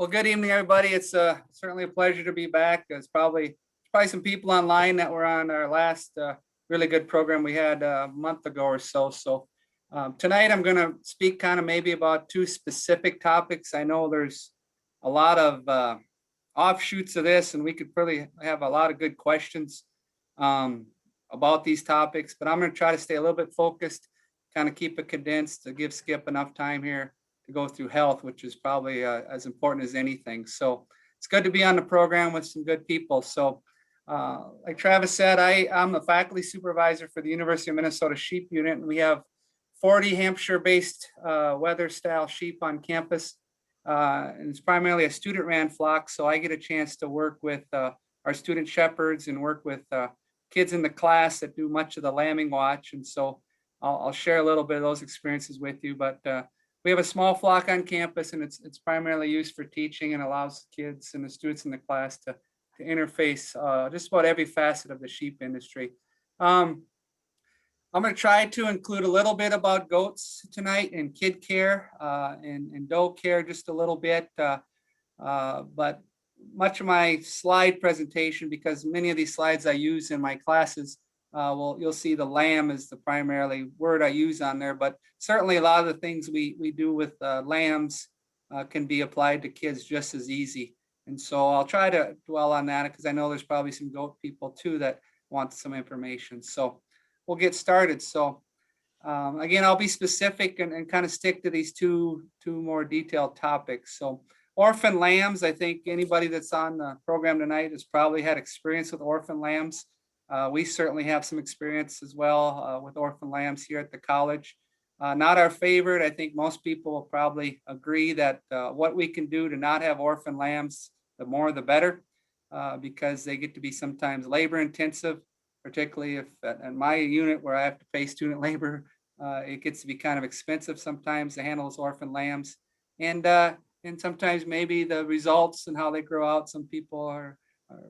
Well, good evening, everybody. It's certainly a pleasure to be back. There's probably some people online that were on our last really good program we had a month ago or so. So tonight I'm going to speak kind of maybe about two specific topics. I know there's a lot of offshoots of this, and we could probably have a lot of good questions about these topics, but I'm going to try to stay a little bit focused, kind of keep it condensed to give Skip enough time here to go through health, which is probably as important as anything. So it's good to be on the program with some good people. So like Travis said, I'm the faculty supervisor for the University of Minnesota Sheep Unit, and we have 40 Hampshire-based weather style sheep on campus. And it's primarily a student-ran flock, so I get a chance to work with our student shepherds and work with kids in the class that do much of the lambing watch. And so I'll share a little bit of those experiences with you. But we have a small flock on campus, and it's primarily used for teaching and allows kids and the students in the class to interface just about every facet of the sheep industry. I'm going to try to include a little bit about goats tonight and kid care and doe care just a little bit. But much of my slide presentation, because many of these slides I use in my classes, you'll see the lamb is the primarily word I use on there, but certainly a lot of the things we do with lambs can be applied to kids just as easy. And so I'll try to dwell on that because I know there's probably some goat people too that want some information. So we'll get started. So again, I'll be specific and kind of stick to these two more detailed topics. So orphan lambs, I think anybody that's on the program tonight has probably had experience with orphan lambs. We certainly have some experience as well with orphan lambs here at the college. Not our favorite. I think most people will probably agree that what we can do to not have orphan lambs, the more the better, because they get to be sometimes labor intensive, particularly if at my unit where I have to pay student labor, it gets to be kind of expensive sometimes to handle those orphan lambs. And sometimes maybe the results and how they grow out, some people are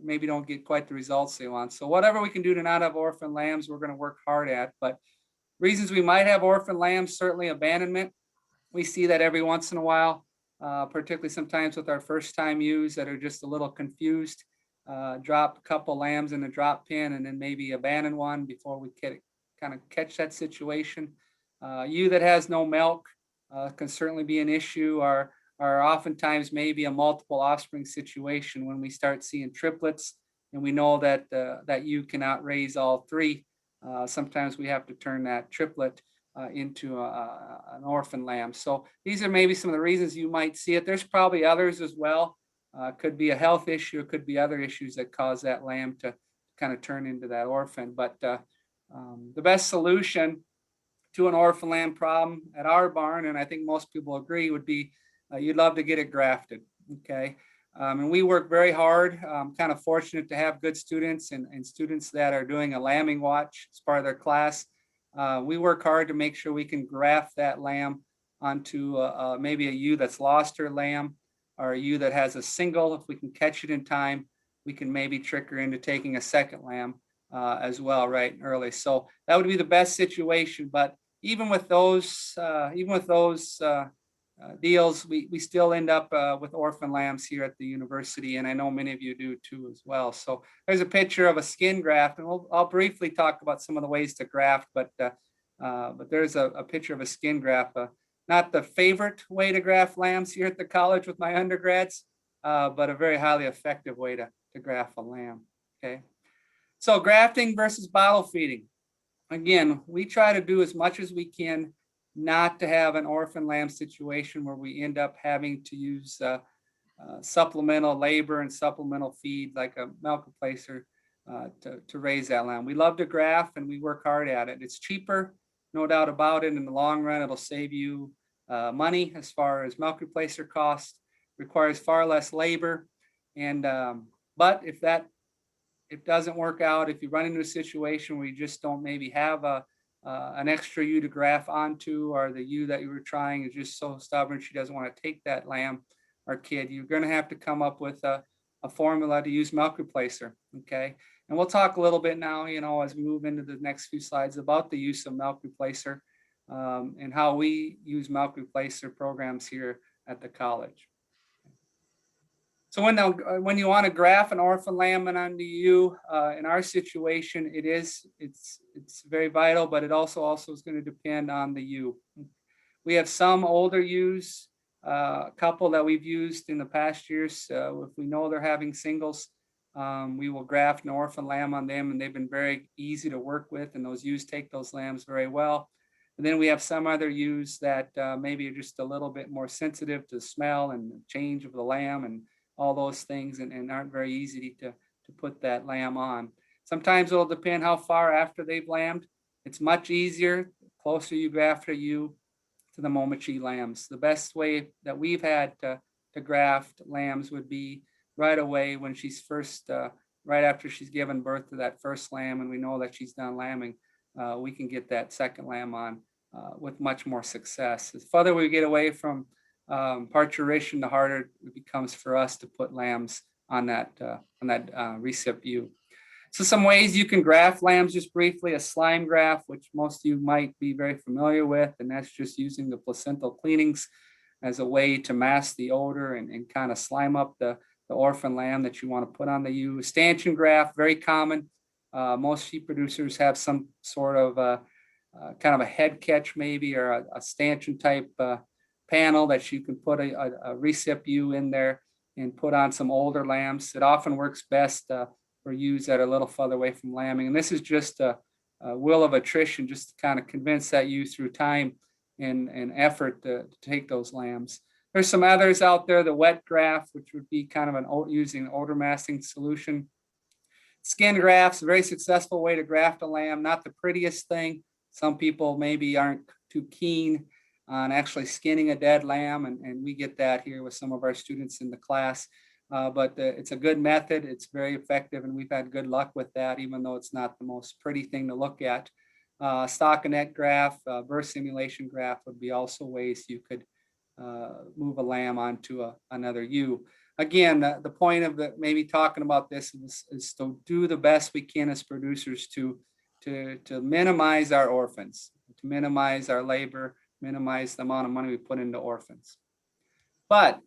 maybe don't get quite the results they want. So whatever we can do to not have orphan lambs, we're going to work hard at. But reasons we might have orphan lambs, certainly abandonment. We see that every once in a while, particularly sometimes with our first time ewes that are just a little confused, drop a couple lambs in a drop pen and then maybe abandon one before we kind of catch that situation. Ewe that has no milk can certainly be an issue, or oftentimes maybe a multiple offspring situation when we start seeing triplets and we know that that ewe cannot raise all three. Sometimes we have to turn that triplet into an orphan lamb. So these are maybe some of the reasons you might see it. There's probably others as well. Could be a health issue. It could be other issues that cause that lamb to kind of turn into that orphan. But the best solution to an orphan lamb problem at our barn, and I think most people agree, would be you'd love to get it grafted, okay? And we work very hard. I'm kind of fortunate to have good students and students that are doing a lambing watch as part of their class. We work hard to make sure we can graft that lamb onto maybe a ewe that's lost her lamb, or a ewe that has a single. If we can catch it in time, we can maybe trick her into taking a second lamb as well, right and early. So that would be the best situation. But even with those deals, we still end up with orphan lambs here at the university, and I know many of you do too as well. So there's a picture of a skin graft, and I'll briefly talk about some of the ways to graft, but there's a picture of a skin graft. Not the favorite way to graft lambs here at the college with my undergrads, but a very highly effective way to graft a lamb. Okay, so grafting versus bottle feeding. Again, we try to do as much as we can not to have an orphan lamb situation where we end up having to use supplemental labor and supplemental feed like a milk replacer to raise that lamb. We love to graft and we work hard at it. It's cheaper, no doubt about it. In the long run, it'll save you money as far as milk replacer costs, requires far less labor. And but if it doesn't work out, if you run into a situation where you just don't maybe have an extra ewe to graft onto, or the ewe that you were trying is just so stubborn she doesn't want to take that lamb or kid, you're going to have to come up with a formula to use milk replacer. Okay, and we'll talk a little bit now, as we move into the next few slides about the use of milk replacer and how we use milk replacer programs here at the college. So when you want to graft an orphan lamb onto you, in our situation, it's very vital, but it also is going to depend on the ewe. We have some older ewes, a couple that we've used in the past years. If we know they're having singles, we will graft an orphan lamb on them, and they've been very easy to work with, and those ewes take those lambs very well. And then we have some other ewes that maybe are just a little bit more sensitive to smell and change of the lamb and all those things, and aren't very easy to put that lamb on. Sometimes it'll depend how far after they've lambed. It's much easier the closer you graft a ewe to the moment she lambs. The best way that we've had to graft lambs would be right away when she's first, right after she's given birth to that first lamb, and we know that she's done lambing. We can get that second lamb on with much more success. The further we get away from parturition, the harder it becomes for us to put lambs on that recip ewe. So some ways you can graft lambs, just briefly: a slime graft, which most of you might be very familiar with, and that's just using the placental cleanings as a way to mask the odor and kind of slime up the orphan lamb that you want to put on the ewe. Stanchion graft, very common. Most sheep producers have some sort of kind of a head catch maybe, or a stanchion type panel that you can put a recip ewe in there and put on some older lambs. It often works best for ewes that are a little further away from lambing. And this is just a will of attrition, just to kind of convince that ewe through time and effort to take those lambs. There's some others out there: the wet graft, which would be kind of using an odor masking solution. Skin grafts, a very successful way to graft a lamb. Not the prettiest thing. Some people maybe aren't too keen on actually skinning a dead lamb, and we get that here with some of our students in the class. But it's a good method. It's very effective, and we've had good luck with that, even though it's not the most pretty thing to look at. Stockinette graft, birth simulation graft would be also ways you could move a lamb onto another ewe. Again, the point of maybe talking about this is to do the best we can as producers to minimize our orphans, to minimize our labor, minimize the amount of money we put into orphans. But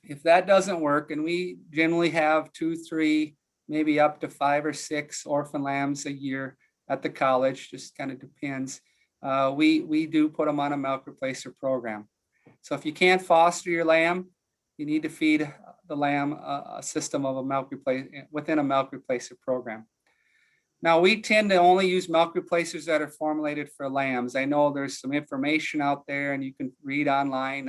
if that doesn't work, and we generally have 2, 3, maybe up to 5 or 6 orphan lambs a year at the college, just kind of depends, we do put them on a milk replacer program. So if you can't foster your lamb, you need to feed the lamb a system of a milk replacer within a milk replacer program. Now, we tend to only use milk replacers that are formulated for lambs. I know there's some information out there, and you can read online.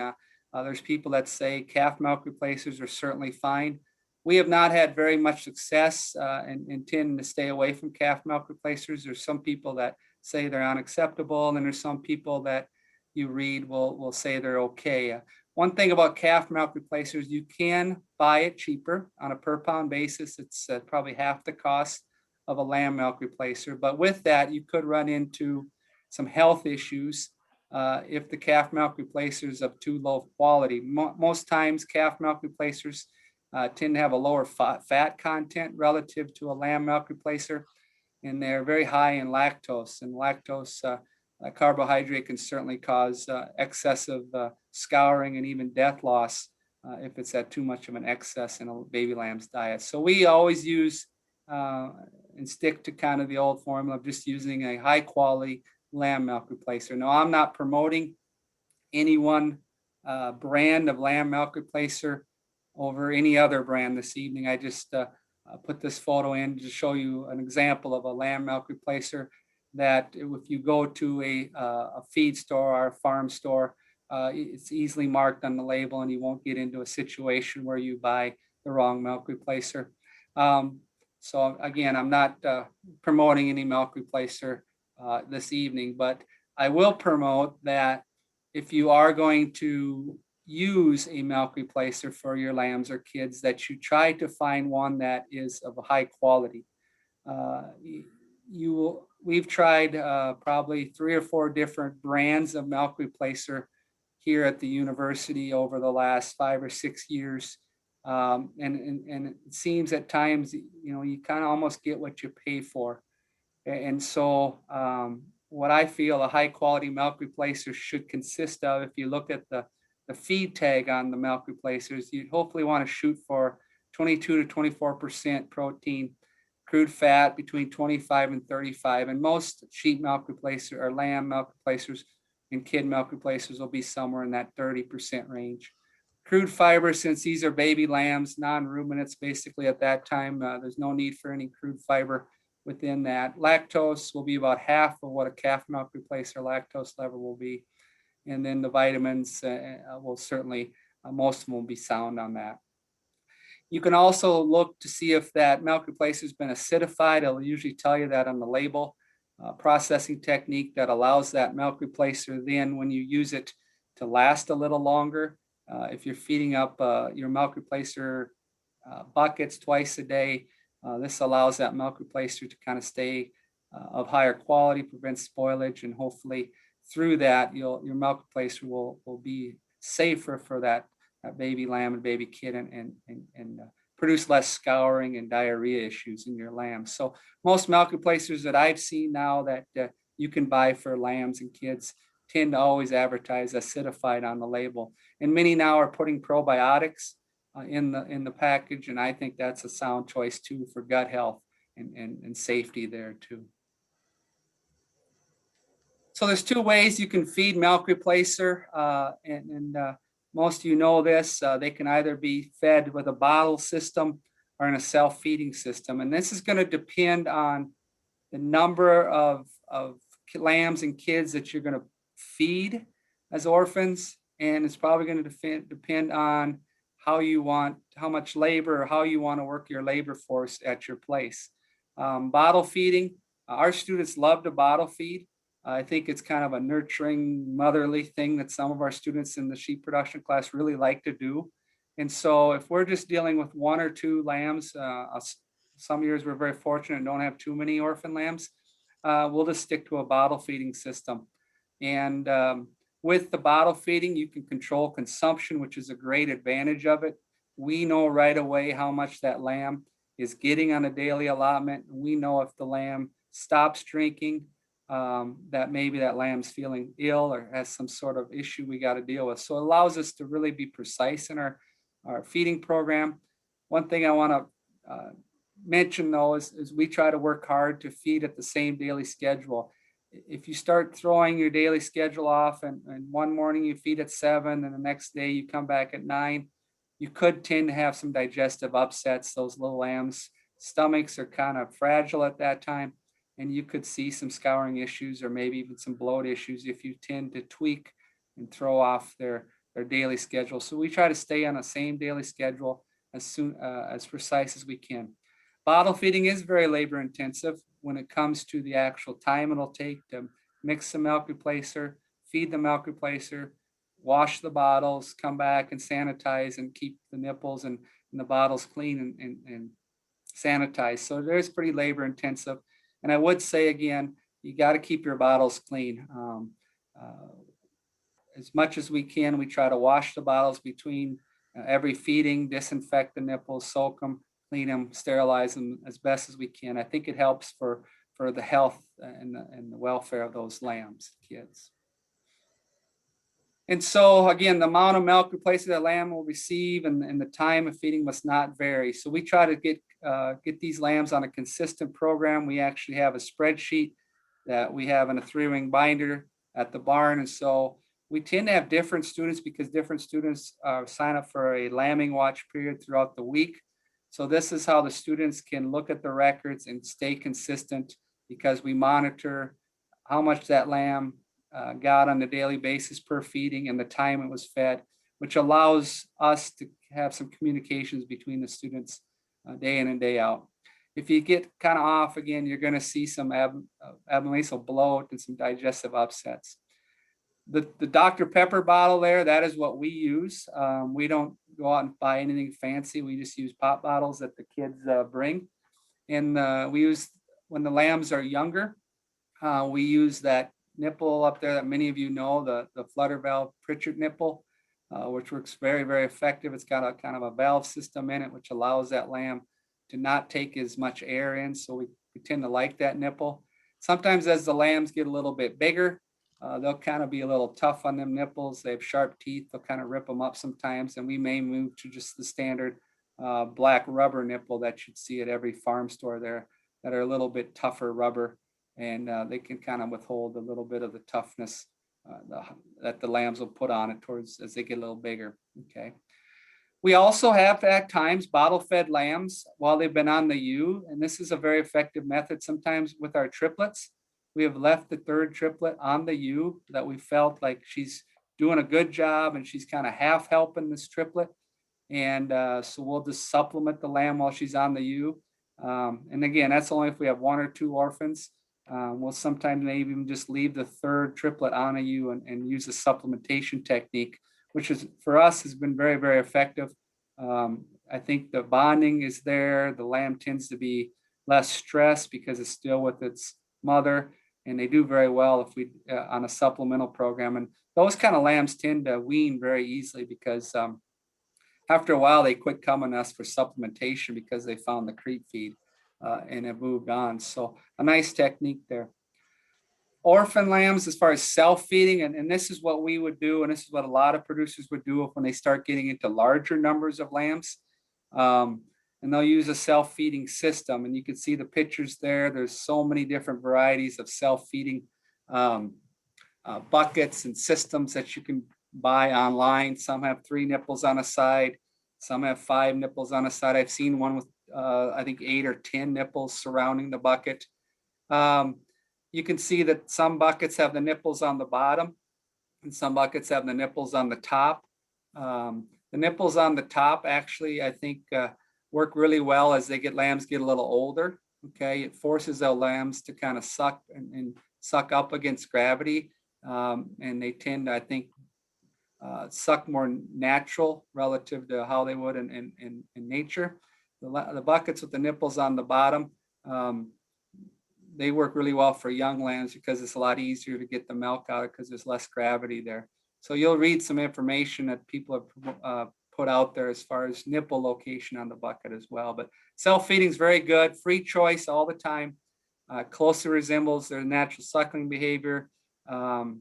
There's people that say calf milk replacers are certainly fine. We have not had very much success and tend to stay away from calf milk replacers. There's some people that say they're unacceptable, and then there's some people that you read will say they're okay. One thing about calf milk replacers, you can buy it cheaper on a per pound basis. It's probably half the cost of a lamb milk replacer. But with that, you could run into some health issues if the calf milk replacer is of too low quality. Most times, calf milk replacers tend to have a lower fat content relative to a lamb milk replacer, and they're very high in lactose. And lactose carbohydrate can certainly cause excessive scouring and even death loss if it's at too much of an excess in a baby lamb's diet. So we always use and stick to kind of the old formula of just using a high quality lamb milk replacer. Now, I'm not promoting any one brand of lamb milk replacer over any other brand this evening. I just put this photo in to show you an example of a lamb milk replacer that if you go to a feed store or a farm store, it's easily marked on the label, and you won't get into a situation where you buy the wrong milk replacer. So again, I'm not promoting any milk replacer this evening, but I will promote that if you are going to use a milk replacer for your lambs or kids, that you try to find one that is of a high quality. We've tried probably 3 or 4 different brands of milk replacer here at the university over the last 5 or 6 years. And it seems at times, you kind of almost get what you pay for. And so what I feel a high quality milk replacer should consist of, if you look at the feed tag on the milk replacers, you'd hopefully want to shoot for 22 to 24% protein, crude fat between 25 and 35. And most sheep milk replacers or lamb milk replacers and kid milk replacers will be somewhere in that 30% range. Crude fiber, since these are baby lambs, non-ruminants, basically at that time, there's no need for any crude fiber within that. Lactose will be about half of what a calf milk replacer lactose level will be. And then the vitamins will certainly, most of them will be sound on that. You can also look to see if that milk replacer has been acidified. It'll usually tell you that on the label. Processing technique that allows that milk replacer then, when you use it, to last a little longer. If you're feeding up your milk replacer buckets twice a day, this allows that milk replacer to kind of stay of higher quality, prevent spoilage, and hopefully through that, your milk replacer will be safer for that baby lamb and baby kid and produce less scouring and diarrhea issues in your lambs. So most milk replacers that I've seen now that you can buy for lambs and kids tend to always advertise acidified on the label. And many now are putting probiotics in the package, and I think that's a sound choice too for gut health and safety there too. So there's two ways you can feed milk replacer, and most of you know this. They can either be fed with a bottle system or in a self-feeding system, and this is going to depend on the number of lambs and kids that you're going to feed as orphans, and it's probably going to depend on how much labor or how you want to work your labor force at your place. Bottle feeding, our students love to bottle feed. I think it's kind of a nurturing, motherly thing that some of our students in the sheep production class really like to do. And so if we're just dealing with one or two lambs, some years we're very fortunate and don't have too many orphan lambs, we'll just stick to a bottle feeding system. And with the bottle feeding, you can control consumption, which is a great advantage of it. We know right away how much that lamb is getting on a daily allotment. We know if the lamb stops drinking, that maybe that lamb's feeling ill or has some sort of issue we got to deal with. So it allows us to really be precise in our feeding program. One thing I want to mention though is we try to work hard to feed at the same daily schedule. If you start throwing your daily schedule off and one morning you feed at 7 and the next day you come back at 9, you could tend to have some digestive upsets. Those little lambs' stomachs are kind of fragile at that time, and you could see some scouring issues or maybe even some bloat issues if you tend to tweak and throw off their daily schedule. So we try to stay on the same daily schedule as precise as we can. Bottle feeding is very labor intensive when it comes to the actual time it'll take to mix the milk replacer, feed the milk replacer, wash the bottles, come back and sanitize and keep the nipples and the bottles clean and sanitized. So there's pretty labor intensive. And I would say again, you got to keep your bottles clean. As much as we can, we try to wash the bottles between every feeding, disinfect the nipples, soak them, clean them, sterilize them as best as we can. I think it helps for the health and the welfare of those lambs, kids. And so again, the amount of milk replacer that lamb will receive and the time of feeding must not vary. So we try to get these lambs on a consistent program. We actually have a spreadsheet that we have in a 3-ring binder at the barn. And so we tend to have different students because different students sign up for a lambing watch period throughout the week. So this is how the students can look at the records and stay consistent because we monitor how much that lamb got on a daily basis per feeding and the time it was fed, which allows us to have some communications between the students day in and day out. If you get kind of off again, you're going to see some abomasal bloat and some digestive upsets. The Dr. Pepper bottle there, that is what we use. We don't go out and buy anything fancy. We just use pop bottles that the kids bring. And we use, when the lambs are younger, we use that nipple up there that many of you know, the flutter valve Pritchard nipple, which works very, very effective. It's got a kind of a valve system in it, which allows that lamb to not take as much air in. So we tend to like that nipple. Sometimes as the lambs get a little bit bigger, they'll kind of be a little tough on them nipples. They have sharp teeth. They'll kind of rip them up sometimes. And we may move to just the standard black rubber nipple that you'd see at every farm store there that are a little bit tougher rubber, and they can kind of withhold a little bit of the toughness that the lambs will put on it towards as they get a little bigger. Okay. We also have at times bottle-fed lambs while they've been on the ewe, and this is a very effective method. Sometimes with our triplets, we have left the third triplet on the ewe that we felt like she's doing a good job and she's kind of half helping this triplet. And so we'll just supplement the lamb while she's on the ewe. And again, that's only if we have 1 or 2 orphans. We'll sometimes maybe even just leave the third triplet on a ewe and use a supplementation technique, which is for us has been very, very effective. I think the bonding is there. The lamb tends to be less stressed because it's still with its mother, and they do very well if we on a supplemental program. And those kind of lambs tend to wean very easily because after a while they quit coming to us for supplementation because they found the creep feed and have moved on. So a nice technique there. Orphan lambs, as far as self-feeding, and this is what we would do, and this is what a lot of producers would do when they start getting into larger numbers of lambs. And they'll use a self-feeding system, and you can see the pictures there. There's so many different varieties of self-feeding buckets and systems that you can buy online. Some have 3 nipples on a side, some have 5 nipples on a side. I've seen one with I think 8 or 10 nipples surrounding the bucket. You can see that some buckets have the nipples on the bottom and some buckets have the nipples on the top. The nipples on the top actually, I think, work really well as lambs get a little older. Okay, it forces the lambs to kind of suck and suck up against gravity. And they tend to, I think, suck more natural relative to how they would in nature. The buckets with the nipples on the bottom, they work really well for young lambs because it's a lot easier to get the milk out because there's less gravity there. So you'll read some information that people have put out there as far as nipple location on the bucket as well. But self-feeding is very good, free choice all the time, closely resembles their natural suckling behavior.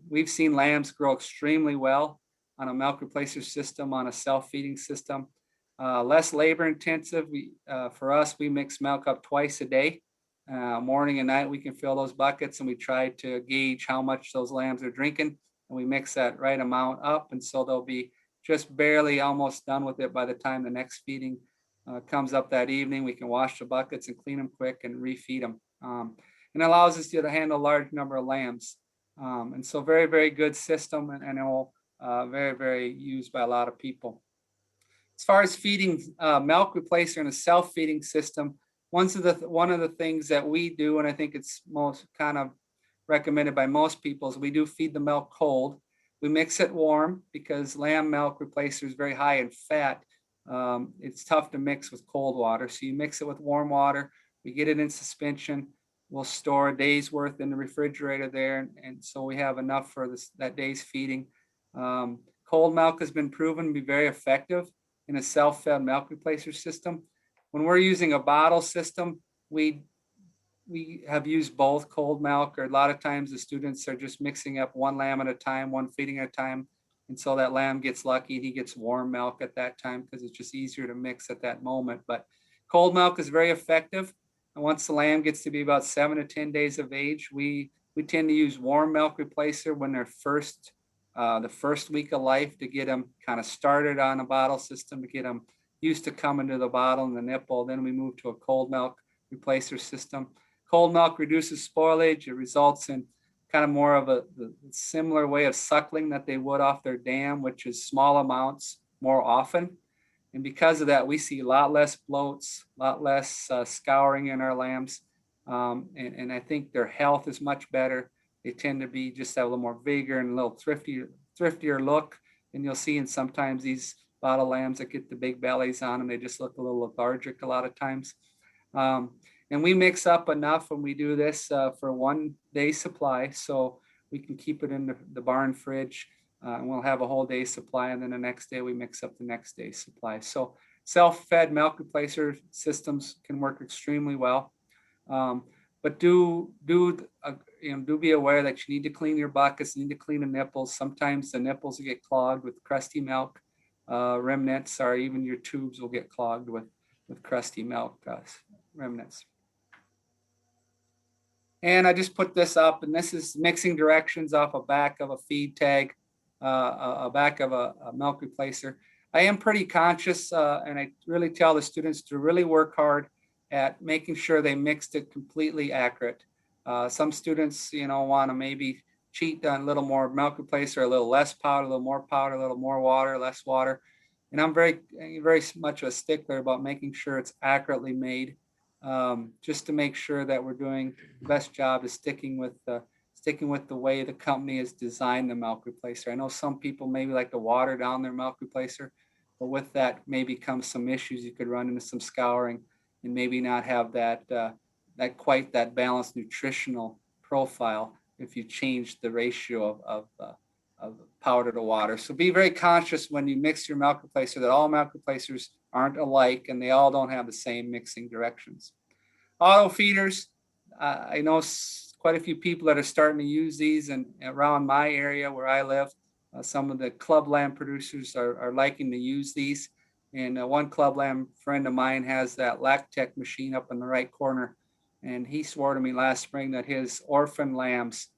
We've seen lambs grow extremely well on a milk replacer system, on a self-feeding system. Less labor intensive. For us, we mix milk up twice a day. Morning and night, we can fill those buckets, and we try to gauge how much those lambs are drinking, and we mix that right amount up, and so they'll be just barely almost done with it by the time the next feeding comes up that evening. We can wash the buckets and clean them quick and refeed them, and allows us to handle a large number of lambs. And so very, very good system, and it will very, very used by a lot of people. As far as feeding milk replacer in a self-feeding system, one of the things that we do, and I think it's most kind of recommended by most people, is we do feed the milk cold. We mix it warm because lamb milk replacer is very high in fat. It's tough to mix with cold water. So you mix it with warm water, we get it in suspension. We'll store a day's worth in the refrigerator there. And so we have enough for that day's feeding. Cold milk has been proven to be very effective in a self-fed milk replacer system. When we're using a bottle system, we have used both cold milk, or a lot of times the students are just mixing up one lamb at a time, one feeding at a time. And so that lamb gets lucky and he gets warm milk at that time because it's just easier to mix at that moment. But cold milk is very effective. And once the lamb gets to be about 7 to 10 days of age, we tend to use warm milk replacer when they're the first week of life, to get them kind of started on a bottle system, to get them used to coming to the bottle and the nipple. Then we move to a cold milk replacer system. Cold milk reduces spoilage. It results in kind of more of a similar way of suckling that they would off their dam, which is small amounts more often. And because of that, we see a lot less bloats, a lot less scouring in our lambs. And I think their health is much better. They tend to be just have a little more vigor and a little thriftier look. And you'll see in sometimes these bottle lambs that get the big bellies on them, they just look a little lethargic a lot of times. And we mix up enough when we do this for 1 day supply, so we can keep it in the barn fridge, and we'll have a whole day's supply, and then the next day we mix up the next day's supply. So self-fed milk replacer systems can work extremely well, but do be aware that you need to clean your buckets, you need to clean the nipples. Sometimes the nipples get clogged with crusty milk. remnants, or even your tubes will get clogged with crusty milk remnants. And I just put this up, and this is mixing directions off a back of a feed tag, a back of a milk replacer. I am pretty conscious, and I really tell the students to really work hard at making sure they mixed it completely accurate. Some students, want to maybe cheat on a little more milk replacer, a little less powder, a little more powder, a little more water, less water. And I'm very much a stickler about making sure it's accurately made, just to make sure that we're doing the best job of sticking with the way the company has designed the milk replacer. I know some people maybe like to water down their milk replacer, but with that maybe comes some issues. You could run into some scouring and maybe not have that quite that balanced nutritional profile if you change the ratio of powder to water. So be very conscious when you mix your milk replacer that all milk replacers aren't alike and they all don't have the same mixing directions. Auto feeders, I know quite a few people that are starting to use these, and around my area where I live, some of the club lamb producers are liking to use these. And one club lamb friend of mine has that Lactec machine up in the right corner, and he swore to me last spring that his orphan lambs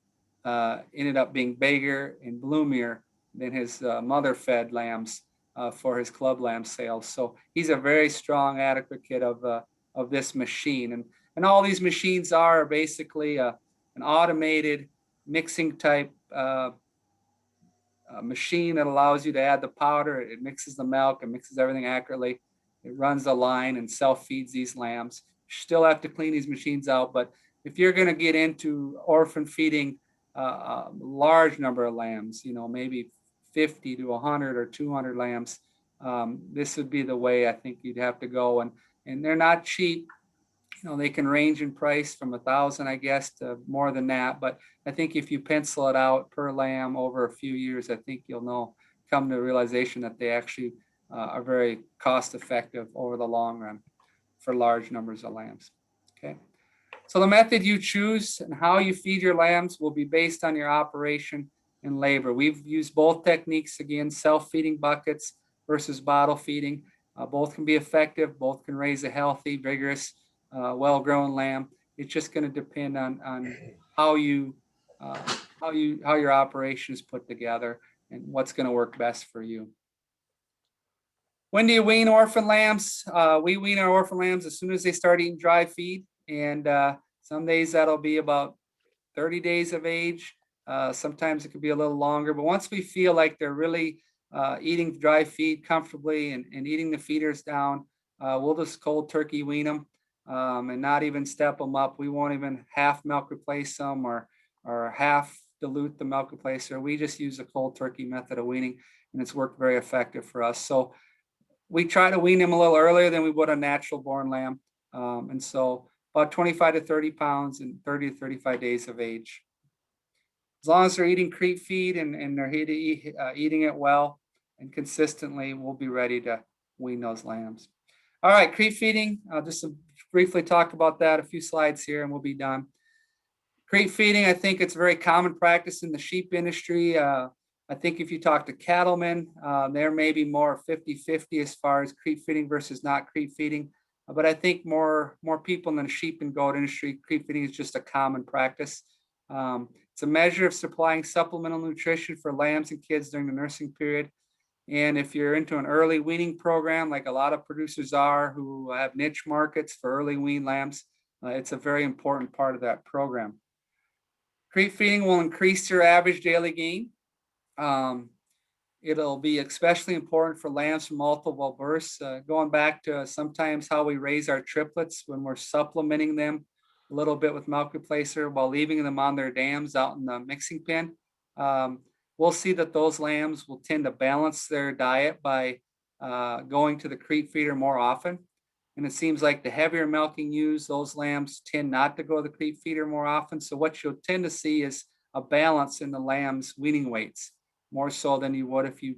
ended up being bigger and bloomier than his mother-fed lambs for his club lamb sales. So he's a very strong advocate of this machine. And all these machines are basically an automated mixing type machine that allows you to add the powder. It mixes the milk, it mixes everything accurately. It runs the line and self-feeds these lambs. You still have to clean these machines out, but if you're going to get into orphan feeding a large number of lambs, maybe 50 to 100 or 200 lambs, this would be the way I think you'd have to go. And they're not cheap. They can range in price from $1,000, I guess, to more than that. But I think if you pencil it out per lamb over a few years, I think you'll come to the realization that they actually are very cost effective over the long run for large numbers of lambs. Okay. So the method you choose and how you feed your lambs will be based on your operation and labor. We've used both techniques, again, self-feeding buckets versus bottle feeding. Both can be effective. Both can raise a healthy, vigorous, well-grown lamb. It's just going to depend on how your operation is put together and what's going to work best for you. When do you wean orphan lambs? We wean our orphan lambs as soon as they start eating dry feed, and some days that'll be about 30 days of age. Sometimes it could be a little longer, but once we feel like they're really eating dry feed comfortably and eating the feeders down, we'll just cold turkey wean them and not even step them up. We won't even half milk replace them or half dilute the milk replacer. We just use the cold turkey method of weaning, and it's worked very effective for us. So we try to wean them a little earlier than we would a natural born lamb. And so about 25 to 30 pounds and 30 to 35 days of age. As long as they're eating creep feed and they're eating it well and consistently, we'll be ready to wean those lambs. All right, creep feeding. I'll just briefly talk about that, a few slides here, and we'll be done. Creep feeding, I think it's a very common practice in the sheep industry. I think if you talk to cattlemen, they're maybe more 50-50 as far as creep feeding versus not creep feeding. But I think more people in the sheep and goat industry, creep feeding is just a common practice. It's a measure of supplying supplemental nutrition for lambs and kids during the nursing period. And if you're into an early weaning program, like a lot of producers are who have niche markets for early wean lambs, it's a very important part of that program. Creep feeding will increase your average daily gain. It'll be especially important for lambs from multiple births, going back to sometimes how we raise our triplets when we're supplementing them a little bit with milk replacer while leaving them on their dams out in the mixing pen. We'll see that those lambs will tend to balance their diet by going to the creep feeder more often. And it seems like the heavier milking ewes, those lambs tend not to go to the creep feeder more often. So what you'll tend to see is a balance in the lamb's weaning weights, more so than you would if you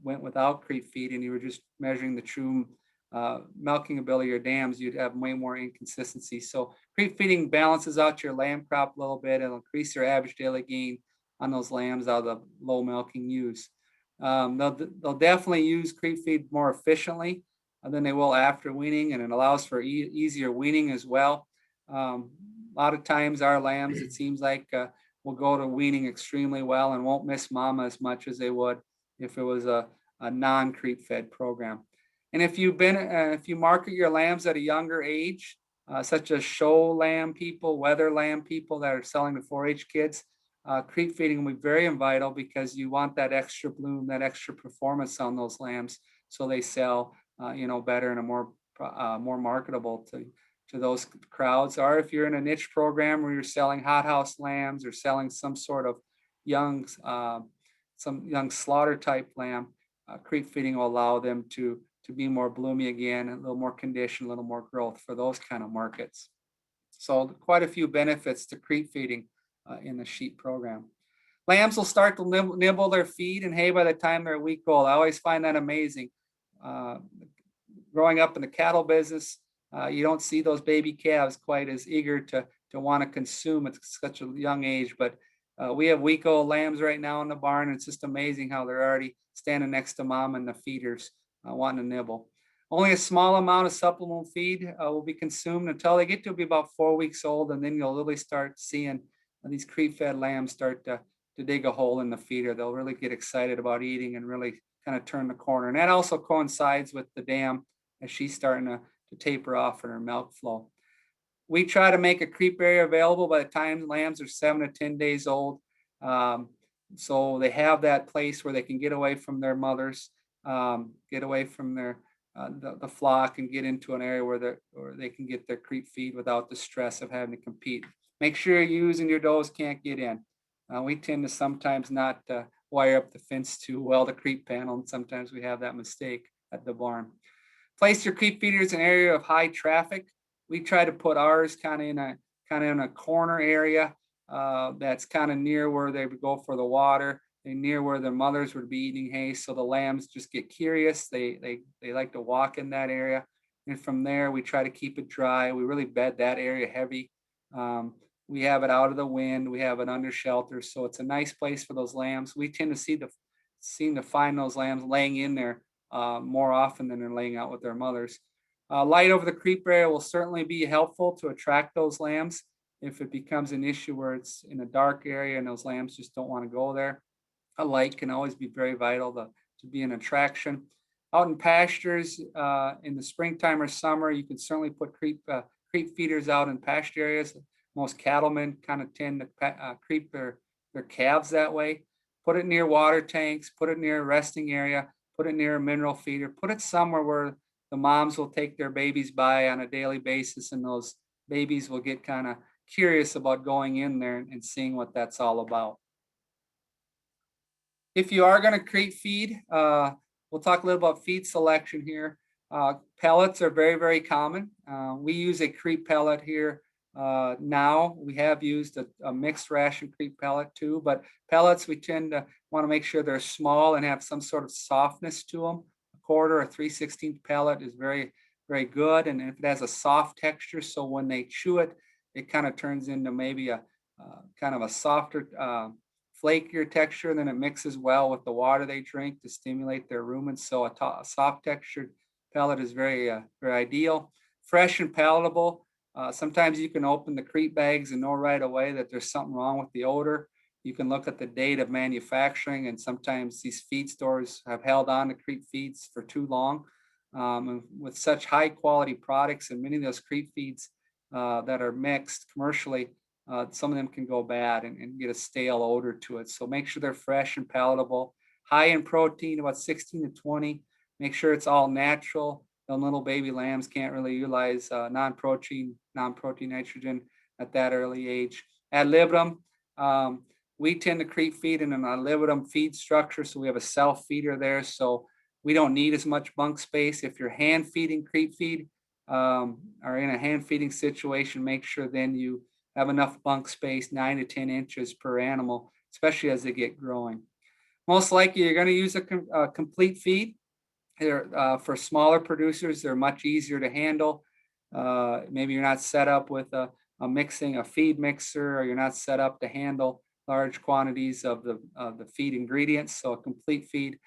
went without creep feed and you were just measuring the true milking ability of your dams. You'd have way more inconsistency. So creep feeding balances out your lamb crop a little bit. It'll increase your average daily gain on those lambs out of the low milking ewes. They'll definitely use creep feed more efficiently than they will after weaning, and it allows for easier weaning as well. A lot of times our lambs, it seems like, will go to weaning extremely well and won't miss mama as much as they would if it was a non-creep fed program. And if you market your lambs at a younger age, such as show lamb people, weather lamb people that are selling to 4-H kids, creep feeding will be very vital because you want that extra bloom, that extra performance on those lambs, so they sell, better and more marketable to those crowds. Or if you're in a niche program where you're selling hothouse lambs or selling some sort of young, some young slaughter type lamb, creep feeding will allow them to be more bloomy again, a little more condition, a little more growth for those kind of markets. So quite a few benefits to creep feeding in the sheep program. Lambs will start to nibble their feed and hay by the time they're a week old. I always find that amazing. Uh, Growing up in the cattle business, you don't see those baby calves quite as eager to want to consume at such a young age. But we have week-old lambs right now in the barn, and it's just amazing how they're already standing next to mom and the feeders wanting to nibble. Only a small amount of supplemental feed will be consumed until they get to be about 4 weeks old, and then you'll really start seeing these creep-fed lambs start to dig a hole in the feeder. They'll really get excited about eating and really kind of turn the corner. And that also coincides with the dam as she's starting to taper off in her milk flow. We try to make a creep area available by the time lambs are 7 to 10 days old. So they have that place where they can get away from their mothers, get away from the flock, and get into an area where they can get their creep feed without the stress of having to compete. Make sure you're using your does can't get in. We tend to sometimes not wire up the fence too well, the creep panel, and sometimes we have that mistake at the barn. Place your creep feeders in an area of high traffic. We try to put ours kind of in a corner area that's kind of near where they would go for the water and near where their mothers would be eating hay. So the lambs just get curious. They like to walk in that area. And from there, we try to keep it dry. We really bed that area heavy. We have it out of the wind. We have it under shelter. So it's a nice place for those lambs. We tend to seem to find those lambs laying in there more often than they're laying out with their mothers. Light over the creep area will certainly be helpful to attract those lambs. If it becomes an issue where it's in a dark area and those lambs just don't want to go there, a light can always be very vital to be an attraction. Out in pastures in the springtime or summer, you can certainly put creep feeders out in pasture areas. Most cattlemen kind of tend to creep their calves that way. Put it near water tanks, put it near a resting area, put it near a mineral feeder, put it somewhere where the moms will take their babies by on a daily basis, and those babies will get kind of curious about going in there and seeing what that's all about. If you are going to creep feed, we'll talk a little about feed selection here. Pellets are very, very common. We use a creep pellet here. Now we have used a mixed ration creep pellet too, but pellets, we tend to want to make sure they're small and have some sort of softness to them. A quarter or 3/16 pellet is very, very good. And if it has a soft texture, so when they chew it, it kind of turns into maybe a kind of a softer, flakier texture, and then it mixes well with the water they drink to stimulate their rumen. So a soft textured pellet is very, very ideal. Fresh and palatable. Sometimes you can open the creep bags and know right away that there's something wrong with the odor. You can look at the date of manufacturing, and sometimes these feed stores have held on to creep feeds for too long. And with such high quality products, and many of those creep feeds that are mixed commercially, some of them can go bad and get a stale odor to it. So make sure they're fresh and palatable. High in protein, about 16 to 20. Make sure it's all natural. The little baby lambs can't really utilize non-protein nitrogen at that early age. Ad libitum, we tend to creep feed in an ad libitum feed structure, so we have a self feeder there, so we don't need as much bunk space. If you're hand feeding creep feed or in a hand feeding situation, make sure then you have enough bunk space, 9 to 10 inches per animal, especially as they get growing. Most likely you're going to use a complete feed. For smaller producers, they're much easier to handle. Maybe you're not set up with a feed mixer, or you're not set up to handle large quantities of the feed ingredients. So a complete feed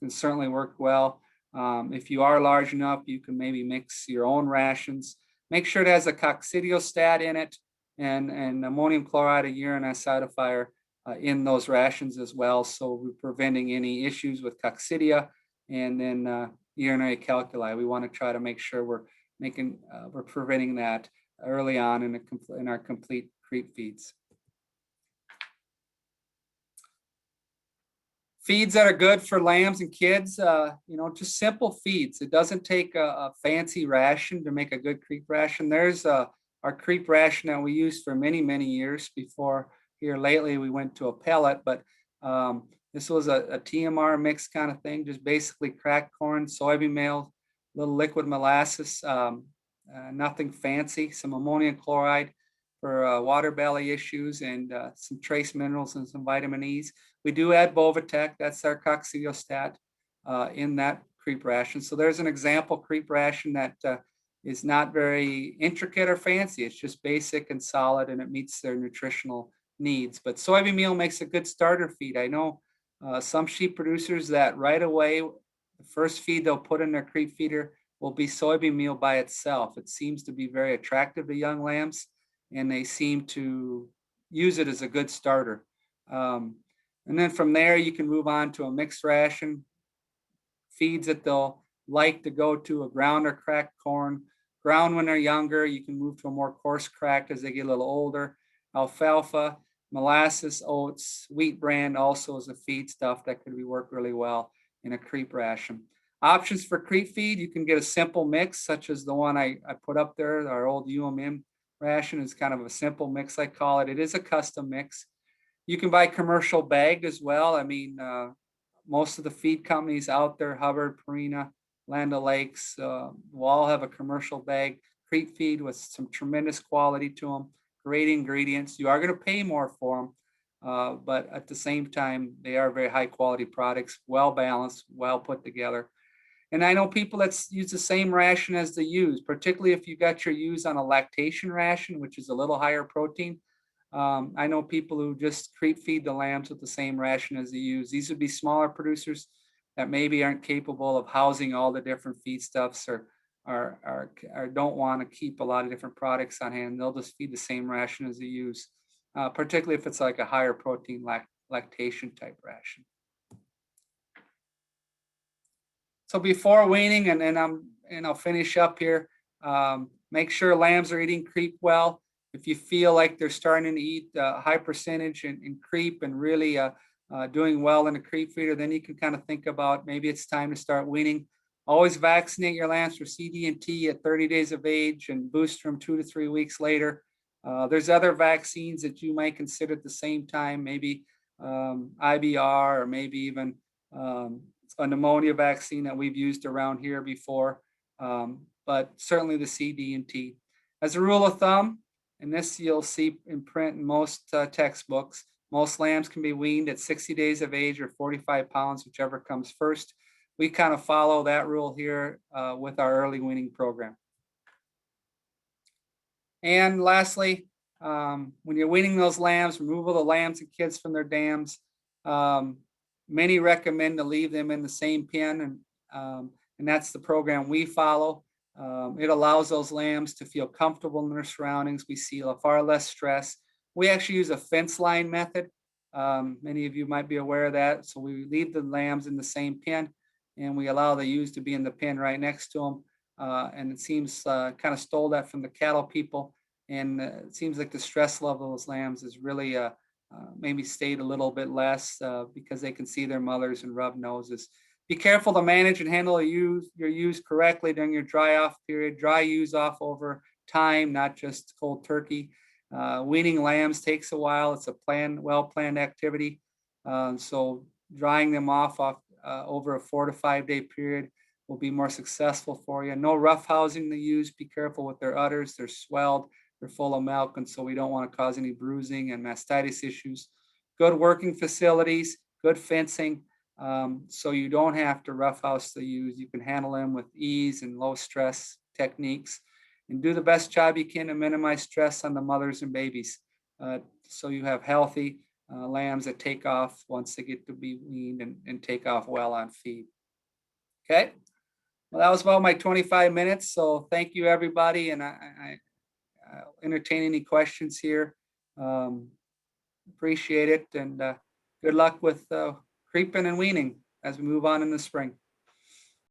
can certainly work well. If you are large enough, you can maybe mix your own rations. Make sure it has a coccidiostat in it and ammonium chloride, a urine acidifier in those rations as well. So we're preventing any issues with coccidia and then urinary calculi. We want to try to make sure we're preventing that early on in our complete creep feeds. Feeds that are good for lambs and kids, just simple feeds. It doesn't take a fancy ration to make a good creep ration. There's our creep ration that we used for many, many years before. Here lately, we went to a pellet, but this was a TMR mix kind of thing, just basically cracked corn, soybean meal, little liquid molasses, nothing fancy, some ammonium chloride for water belly issues and some trace minerals and some vitamin E's. We do add Bovatec, that's our coccidiostat in that creep ration. So there's an example creep ration that is not very intricate or fancy. It's just basic and solid and it meets their nutritional needs. But soybean meal makes a good starter feed. I know some sheep producers that right away, the first feed they'll put in their creep feeder will be soybean meal by itself. It seems to be very attractive to young lambs and they seem to use it as a good starter. And then from there, you can move on to a mixed ration, feeds that they'll like to go to, a ground or cracked corn. Ground when they're younger, you can move to a more coarse cracked as they get a little older. Alfalfa, molasses, oats, wheat bran also is a feed stuff that could work really well in a creep ration. Options for creep feed, you can get a simple mix such as the one I put up there. Our old UMM ration is kind of a simple mix, I call it. It is a custom mix. You can buy commercial bagged as well. I mean, most of the feed companies out there, Hubbard, Purina, Land O'Lakes, will all have a commercial bag creep feed with some tremendous quality to them, great ingredients. You are going to pay more for them, but at the same time, they are very high quality products, well balanced, well put together. And I know people that use the same ration as the ewes, particularly if you got your ewes on a lactation ration, which is a little higher protein. I know people who just creep feed the lambs with the same ration as the ewes. These would be smaller producers that maybe aren't capable of housing all the different feedstuffs or don't want to keep a lot of different products on hand. They'll just feed the same ration as the ewes, particularly if it's like a higher protein lactation type ration. So before weaning, and I'll finish up here, make sure lambs are eating creep well. If you feel like they're starting to eat a high percentage in creep and really doing well in a creep feeder, then you can kind of think about maybe it's time to start weaning. Always vaccinate your lambs for CD&T at 30 days of age and booster them 2 to 3 weeks later. There's other vaccines that you might consider at the same time, maybe IBR or maybe even a pneumonia vaccine that we've used around here before, but certainly the CD&T. As a rule of thumb, and this you'll see in print in most textbooks, most lambs can be weaned at 60 days of age or 45 pounds, whichever comes first. We kind of follow that rule here with our early weaning program. And lastly, when you're weaning those lambs, remove all the lambs and kids from their dams. Many recommend to leave them in the same pen, and that's the program we follow. It allows those lambs to feel comfortable in their surroundings. We see far less stress. We actually use a fence line method. Many of you might be aware of that. So we leave the lambs in the same pen and we allow the ewes to be in the pen right next to them. And it seems kind of stole that from the cattle people. And it seems like the stress level of those lambs has really maybe stayed a little bit less because they can see their mothers and rub noses. Be careful to manage and handle your ewes correctly during your dry off period. Dry ewes off over time, not just cold turkey. Weaning lambs takes a while. It's a well-planned activity. So drying them off over a 4 to 5 day period will be more successful for you. No rough housing the ewes. Be careful with their udders. They're swelled. They're full of milk, and so we don't want to cause any bruising and mastitis issues. Good working facilities, good fencing. So you don't have to roughhouse the ewes. You can handle them with ease and low stress techniques and do the best job you can to minimize stress on the mothers and babies. So you have healthy, lambs that take off once they get to be weaned and take off well on feed. Okay. Well, that was about my 25 minutes. So thank you, everybody. And I'll entertain any questions here. Appreciate it. And good luck with creeping and weaning as we move on in the spring.